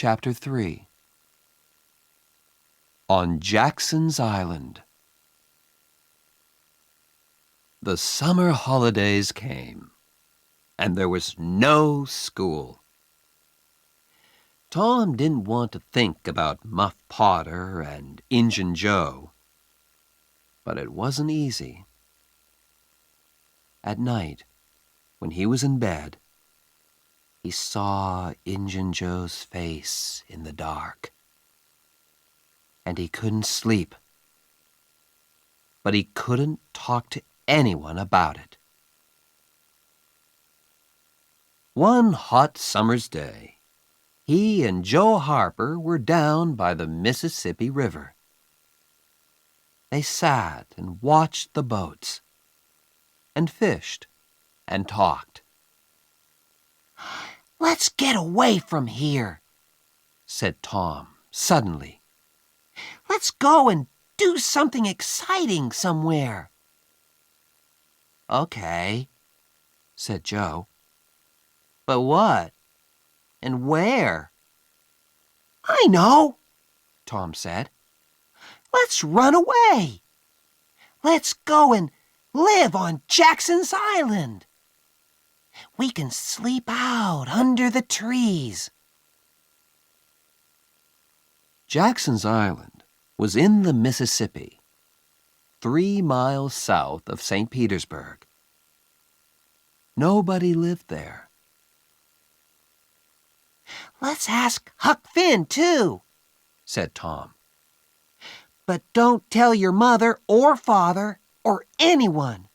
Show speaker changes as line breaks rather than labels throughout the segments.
Chapter 3. On Jackson's Island. The summer holidays came, and there was no school. Tom didn't want to think about Muff Potter and Injun Joe, but it wasn't easy. At night, when he was in bed, he saw Injun Joe's face in the dark, and he couldn't sleep. But he couldn't talk to anyone about it. One hot summer's day, he and Joe Harper were down by the Mississippi River. They sat and watched the boats, and fished, and talked.
"Let's get away from here,"
said Tom suddenly.
"Let's go and do something exciting somewhere."
"Okay," said Joe. "But what? And where?"
"I know,"
Tom said.
"Let's run away. Let's go and live on Jackson's Island. We can sleep out under the trees."
Jackson's Island was in the Mississippi, 3 miles south of St. Petersburg. Nobody lived there.
"Let's ask Huck Finn, too,"
said Tom.
"But don't tell your mother or father or anyone.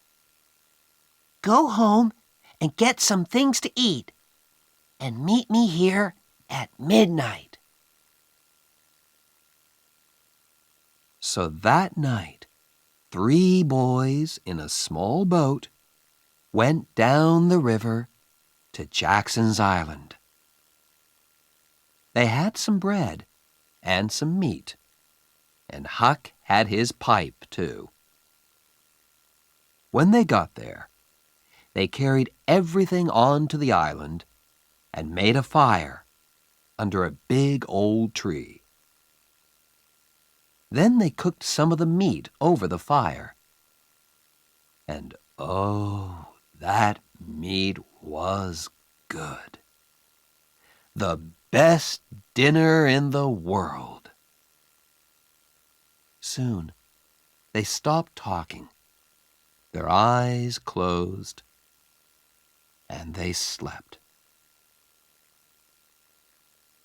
Go home and get some things to eat, and meet me here at midnight."
So that night, 3 boys in a small boat went down the river to Jackson's Island. They had some bread and some meat, and Huck had his pipe, too. When they got there, they carried everything onto the island and made a fire under a big old tree. Then they cooked some of the meat over the fire. And oh, that meat was good. The best dinner in the world. Soon, they stopped talking. Their eyes closed, and they slept.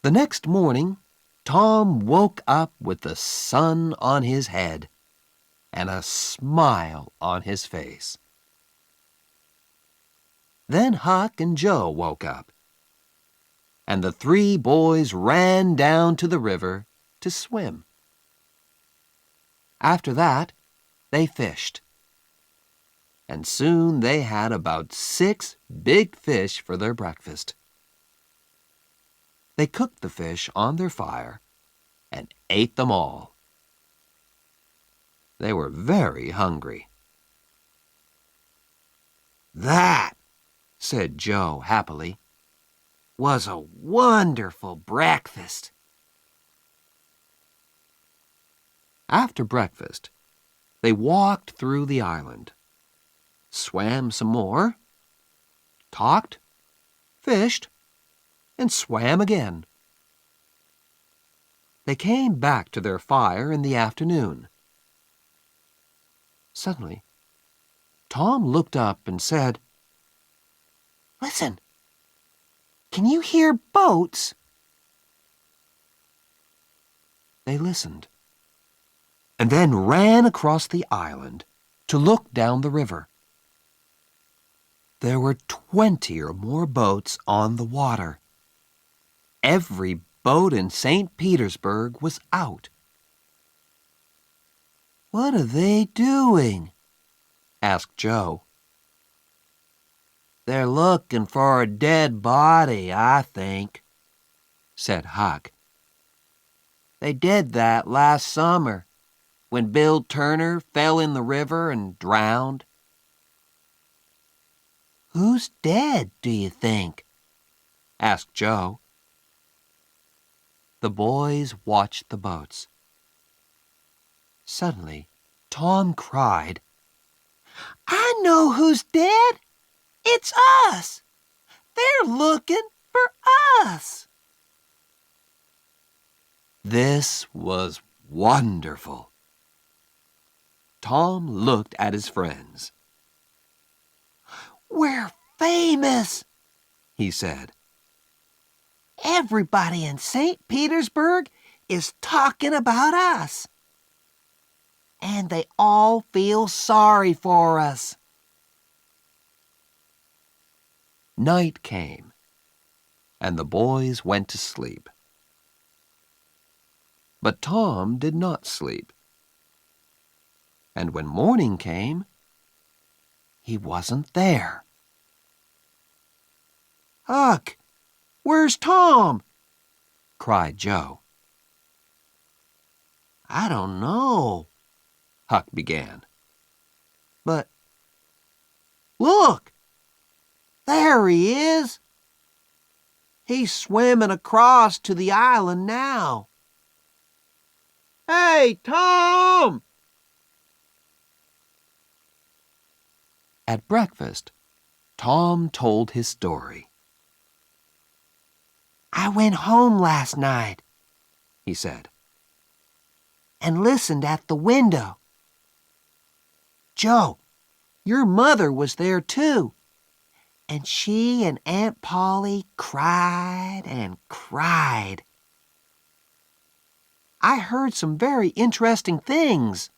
The next morning, Tom woke up with the sun on his head and a smile on his face. Then Huck and Joe woke up, and the 3 boys ran down to the river to swim. After that, they fished, and soon they had about 6 big fish for their breakfast. They cooked the fish on their fire and ate them all. They were very hungry.
"That,"
said Joe happily,
"was a wonderful breakfast."
After breakfast, they walked through the island, swam some more, talked, fished, and swam again. They came back to their fire in the afternoon. Suddenly, Tom looked up and said,
"Listen, can you hear boats?"
They listened, and then ran across the island to look down the river. There were 20 or more boats on the water. Every boat in St. Petersburg was out.
"What are they doing?"
asked Joe.
"They're looking for a dead body, I think,"
said Huck.
"They did that last summer, when Bill Turner fell in the river and drowned." "Who's dead, do you think?"
asked Joe. The boys watched the boats. Suddenly, Tom cried,
I know who's dead. It's us. They're looking for us.
This was wonderful. Tom looked at his friends.
We're famous,
He said.
Everybody in St. Petersburg is talking about us. And they all feel sorry for us.
Night came, and the boys went to sleep. But Tom did not sleep. And when morning came, he wasn't there.
Huck, where's Tom?
Cried Joe.
I don't know,
Huck began.
but look, there he is. He's swimming across to the island now. Hey, Tom!
At breakfast, Tom told his story.
I went home last night,
He said.
and listened at the window. Joe, your mother was there too, and she and Aunt Polly cried and cried. I heard some very interesting things.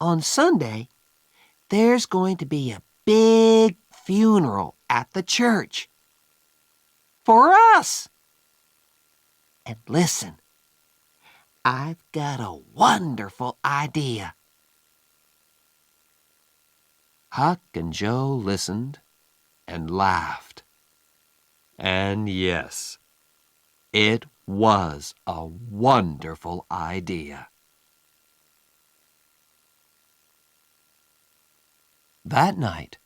On Sunday, there's going to be a big funeral at the church. For us. And listen, I've got a wonderful idea.
Huck and Joe listened and laughed. And yes, it was a wonderful idea. That night,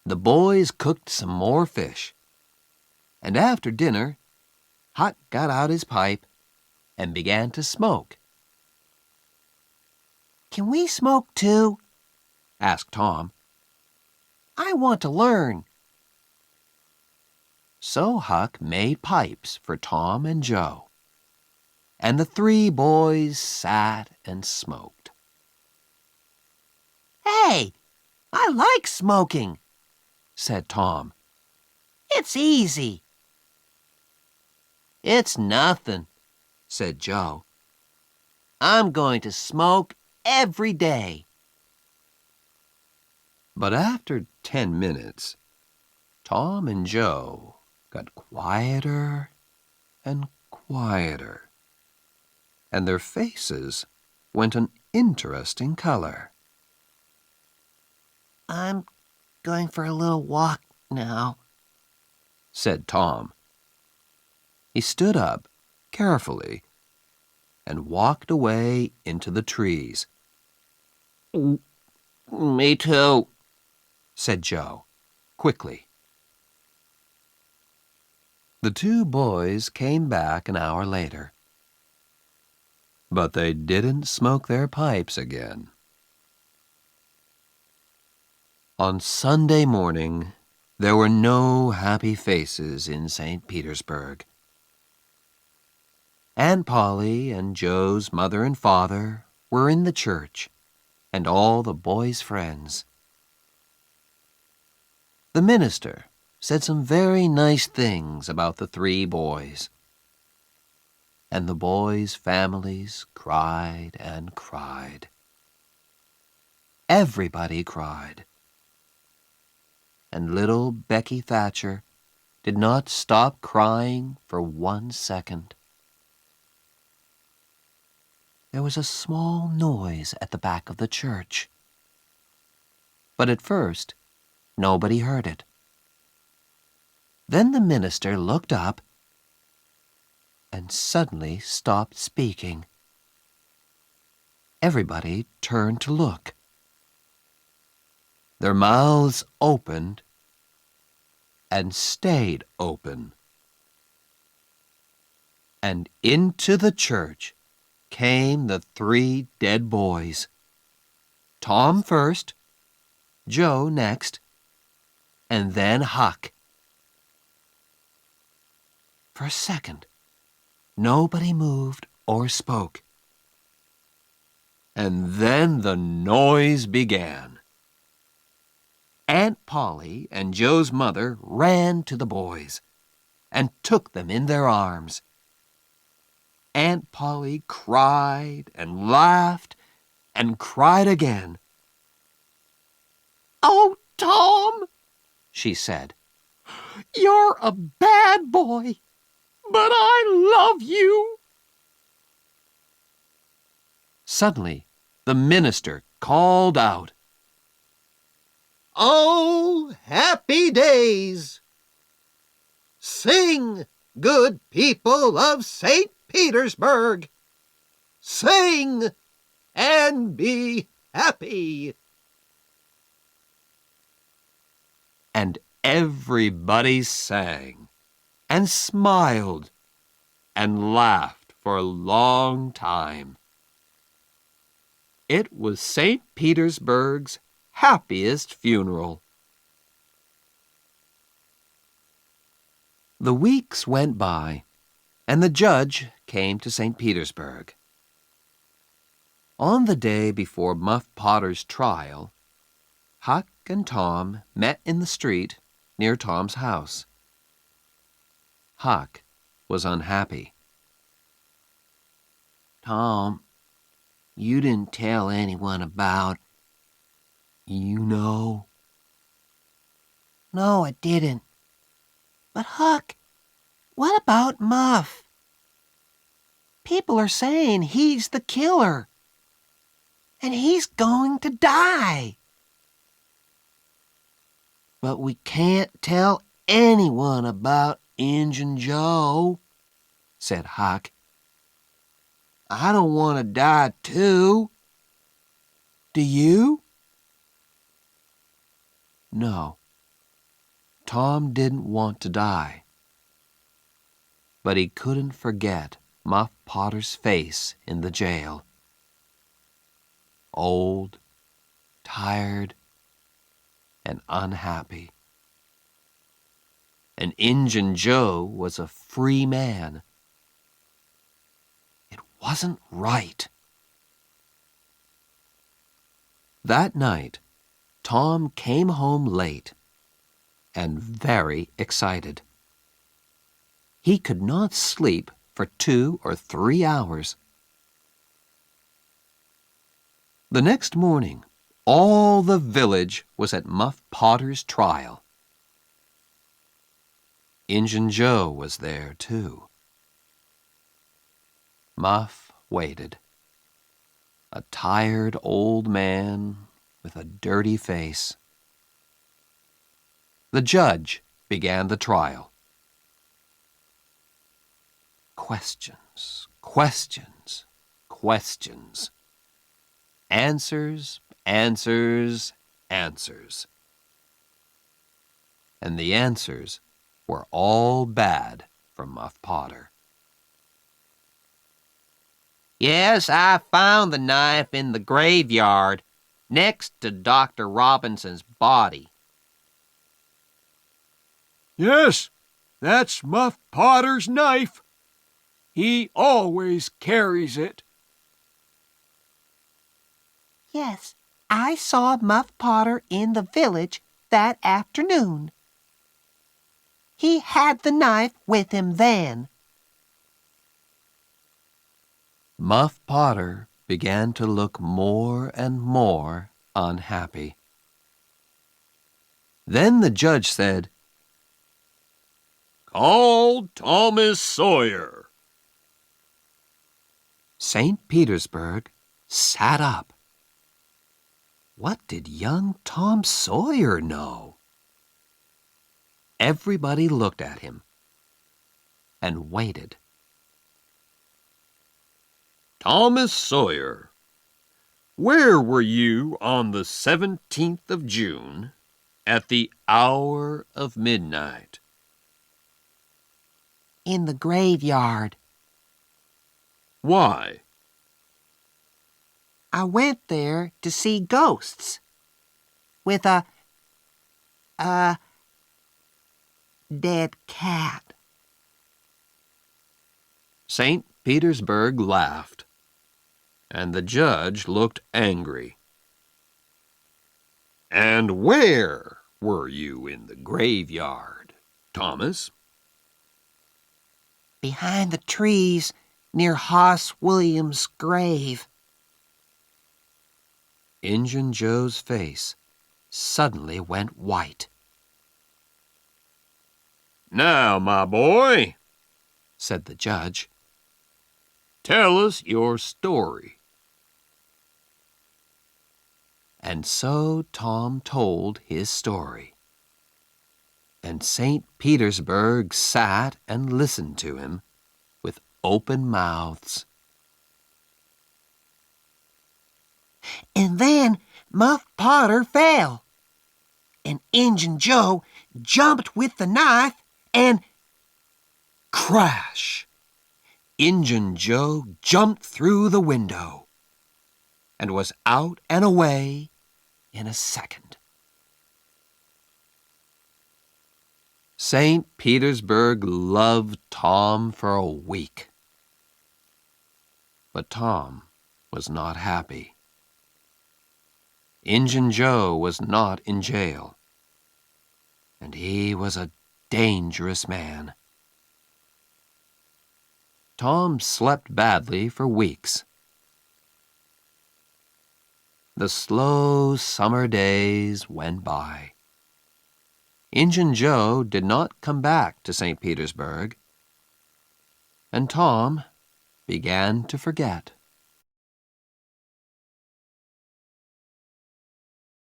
the boys cooked some more fish. And after dinner, Huck got out his pipe and began to smoke.
Can we smoke too?
Asked Tom.
I want to learn.
So Huck made pipes for Tom and Joe, and the three boys sat and smoked.
Hey, I like smoking,
said Tom.
It's easy. It's nothing,
said Joe.
I'm going to smoke every day.
But after 10 minutes, Tom and Joe got quieter and quieter, and their faces went an interesting color.
I'm going for a little walk now,
said Tom. He stood up carefully and walked away into the trees.
Me too,
said Joe, quickly. The two boys came back an hour later, but they didn't smoke their pipes again. On Sunday morning, there were no happy faces in St. Petersburg. Aunt Polly and Joe's mother and father were in the church, and all the boys' friends. The minister said some very nice things about the three boys, and the boys' families cried and cried. Everybody cried. And little Becky Thatcher did not stop crying for 1 second. There was a small noise at the back of the church, but at first nobody heard it. Then the minister looked up and suddenly stopped speaking. Everybody turned to look. Their mouths opened and stayed open. And into the church came the 3 dead boys. Tom first, Joe next, and then Huck. For a second, nobody moved or spoke. And then the noise began. Aunt Polly and Joe's mother ran to the boys and took them in their arms. Aunt Polly cried and laughed and cried again. "Oh, Tom," she said, "you're a bad boy, but I love you." Suddenly, the minister called out,
Oh, happy days! Sing, good people of St. Petersburg! Sing and be happy!
and everybody sang and smiled and laughed for a long time. It was St. Petersburg's happiest funeral. The weeks went by, and the judge came to St. Petersburg. On the day before Muff Potter's trial, Huck and Tom met in the street near Tom's house. Huck was unhappy.
Tom, you didn't tell anyone about,
No,
I didn't. But Huck, what about Muff? People are saying he's the killer. And he's going to die. But we can't tell anyone about Injun Joe, said Huck. I don't want to die too. Do you?
no. Tom didn't want to die. But he couldn't forget Muff Potter's face in the jail. Old, tired, and unhappy. And Injun Joe was a free man. It wasn't right. That night, Tom came home late and very excited. He could not sleep for 2 or 3 hours. The next morning, all the village was at Muff Potter's trial. Injun Joe was there, too. Muff waited, a tired old man with a dirty face. The judge began the trial. Questions, questions, questions. Answers, answers, answers. And the answers were all bad for Muff Potter.
Yes, I found the knife in the graveyard, next to Dr. Robinson's body.
Yes, that's Muff Potter's knife. He always carries it.
Yes, I saw Muff Potter in the village that afternoon. He had the knife with him then.
Muff Potter began to look more and more unhappy. Then the judge said,
Call Thomas Sawyer.
St. Petersburg sat up. What did young Tom Sawyer know? Everybody looked at him and waited.
Thomas Sawyer, where were you on the 17th of June at the hour of midnight?
In the graveyard,
Why?
I went there to see ghosts with a dead cat.
St. Petersburg laughed, and the judge looked angry.
And where were you in the graveyard, Thomas?
Behind the trees near Hoss Williams' grave.
Injun Joe's face suddenly went white.
Now, my boy,
Said the judge.
tell us your story.
And so Tom told his story. And St. Petersburg sat and listened to him with open mouths.
And then Muff Potter fell. And Injun Joe jumped with the knife and
Crash! Injun Joe jumped through the window and was out and away in a second. St. Petersburg loved Tom for a week. But Tom was not happy. Injun Joe was not in jail, and he was a dangerous man. Tom slept badly for weeks. The slow summer days went by. Injun Joe did not come back to St. Petersburg, and Tom began to forget.